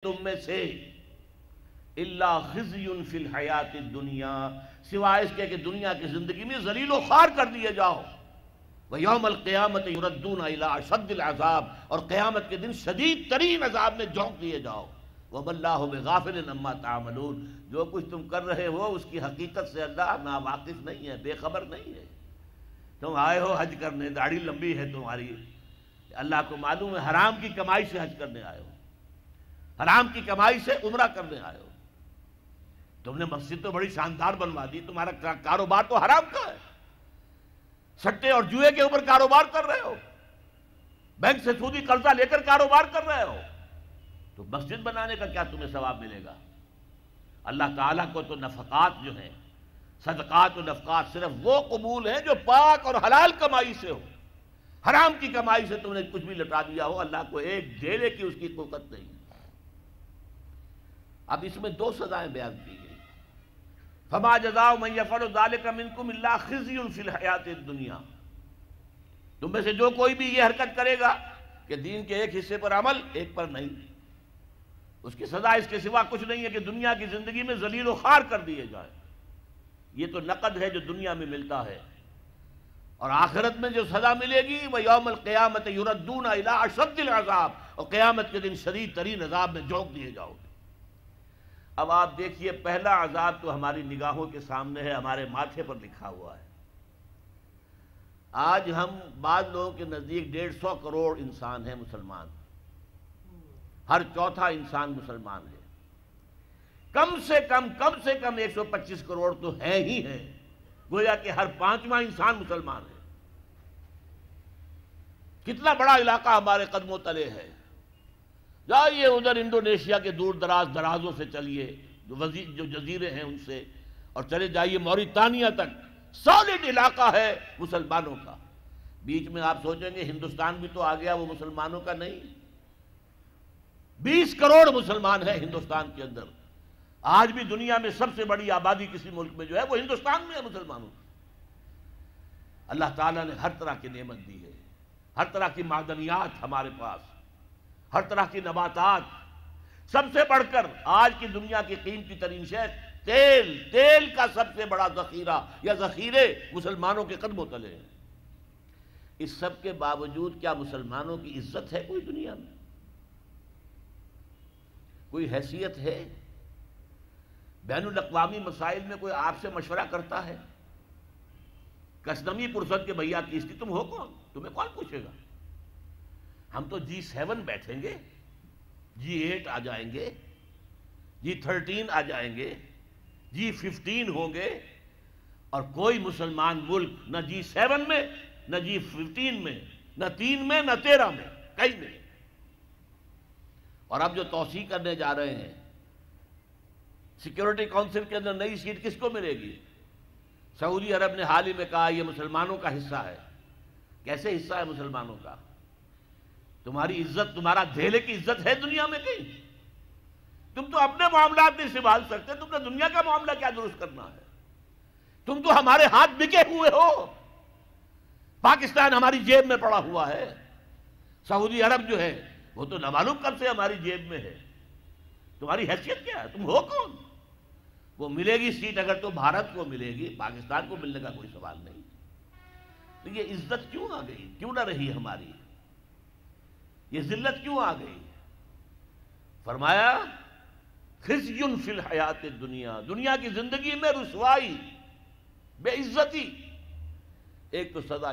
تم میں سے الا خزی فی الحیات الدنیا، سوائے اس کے کہ دنیا کی زندگی میں ذلیل و خوار کر دیے جاؤ، وَيَوْمَ الْقِيَامَةِ يُرَدُّونَ إِلَىٰ أَشَدِّ الْعَذَابِ، اور قیامت کے دن شدید ترین عذاب میں جھونک دیے جاؤ، وَمَا اللَّهُ بِغَافِلٍ عَمَّا تَعْمَلُونَ، جو کچھ تم کر رہے ہو اس کی حقیقت سے اللہ ناواقف نہیں ہے، بے خبر نہیں ہے۔ تم آئے ہو حج کرنے، داڑھی لمبی ہے تمہاری، اللہ کو معلوم ہے حرام کی کمائی سے حج کرنے آئے ہو، حرام کی کمائی سے عمرہ کرنے آئے ہو۔ تم نے مسجد تو بڑی شاندار بنوا دی، تمہارا کاروبار تو حرام کا ہے، سٹے اور جوئے کے اوپر کاروبار کر رہے ہو، بینک سے سودی قرضہ لے کر کاروبار کر رہے ہو، تو مسجد بنانے کا کیا تمہیں ثواب ملے گا؟ اللہ تعالیٰ کو تو نفقات جو ہیں، صدقات و نفقات صرف وہ قبول ہیں جو پاک اور حلال کمائی سے ہو۔ حرام کی کمائی سے تم نے کچھ بھی لٹا دیا ہو، اللہ کو ایک ڈھیلے کی اس کی قوت نہیں۔ اب اس میں دو سزائیں بیان کی گئی، فما جزاء من یفعل ذلک منکم الا خزی فی الحیات الدنیا، تم میں سے جو کوئی بھی یہ حرکت کرے گا کہ دین کے ایک حصے پر عمل ایک پر نہیں، اس کی سزا اس کے سوا کچھ نہیں ہے کہ دنیا کی زندگی میں ذلیل و خوار کر دیے جائے۔ یہ تو نقد ہے جو دنیا میں ملتا ہے، اور آخرت میں جو سزا ملے گی وہ یوم القیامت یردون الی اشد العذاب، اور قیامت کے دن شدید ترین عذاب میں جھونک دیے جاؤ گے۔ اب آپ دیکھیے، پہلا عذاب تو ہماری نگاہوں کے سامنے ہے، ہمارے ماتھے پر لکھا ہوا ہے۔ آج ہم بعض لوگوں کے نزدیک 150 کروڑ انسان ہیں مسلمان، ہر چوتھا انسان مسلمان ہے، کم سے کم 125 کروڑ تو ہے ہی ہے، گویا کہ ہر 5واں انسان مسلمان ہے۔ کتنا بڑا علاقہ ہمارے قدموں تلے ہے، جائیے ادھر انڈونیشیا کے دور درازوں سے چلیے، جو جزیرے ہیں ان سے، اور چلے جائیے موریتانیہ تک، سالڈ علاقہ ہے مسلمانوں کا۔ بیچ میں آپ سوچیں گے ہندوستان بھی تو آ گیا، وہ مسلمانوں کا نہیں؟ 20 کروڑ مسلمان ہیں ہندوستان کے اندر۔ آج بھی دنیا میں سب سے بڑی آبادی کسی ملک میں جو ہے وہ ہندوستان میں ہے مسلمانوں کی۔ اللہ تعالیٰ نے ہر طرح کی نعمت دی ہے، ہر طرح کی معدنیات ہمارے پاس، ہر طرح کی نباتات، سب سے بڑھ کر آج کی دنیا کی قیمتی ترین شے تیل کا سب سے بڑا ذخیرہ یا ذخیرے مسلمانوں کے قدموں تلے ہیں۔ اس سب کے باوجود کیا مسلمانوں کی عزت ہے کوئی دنیا میں؟ کوئی حیثیت ہے؟ بین الاقوامی مسائل میں کوئی آپ سے مشورہ کرتا ہے؟ کسنمی پرسد کے بھیا کیستی تم ہو کون؟ تمہیں کون پوچھے گا؟ ہم تو G7 بیٹھیں گے، G8 آ جائیں گے، G13 آ جائیں گے، G15 ہوں گے، اور کوئی مسلمان ملک نہ G7 میں، نہ G15 میں، نہ 3 میں، نہ 13 میں، کہیں نہیں۔ اور اب جو توسیع کرنے جا رہے ہیں، سیکیورٹی کونسل کے اندر نئی سیٹ کس کو ملے گی؟ سعودی عرب نے حال ہی میں کہا یہ مسلمانوں کا حصہ ہے۔ کیسے حصہ ہے مسلمانوں کا؟ تمہاری عزت، تمہارا دھیلے کی عزت ہے دنیا میں کہیں؟ تم تو اپنے معاملات نہیں سنبھال سکتے، تم نے دنیا کا معاملہ کیا درست کرنا ہے؟ تم تو ہمارے ہاتھ بکے ہوئے ہو، پاکستان ہماری جیب میں پڑا ہوا ہے، سعودی عرب جو ہے وہ تو نہ معلوم کب سے ہماری جیب میں ہے۔ تمہاری حیثیت کیا ہے؟ تم ہو کون؟ وہ ملے گی سیٹ اگر تو بھارت کو ملے گی، پاکستان کو ملنے کا کوئی سوال نہیں۔ تو یہ عزت کیوں آ گئی؟ کیوں نہ رہی ہماری؟ یہ ذلت کیوں آ گئی؟ فرمایا خزی فی الحیات الدنیا، دنیا کی زندگی میں رسوائی، بے عزتی۔ ایک تو سزا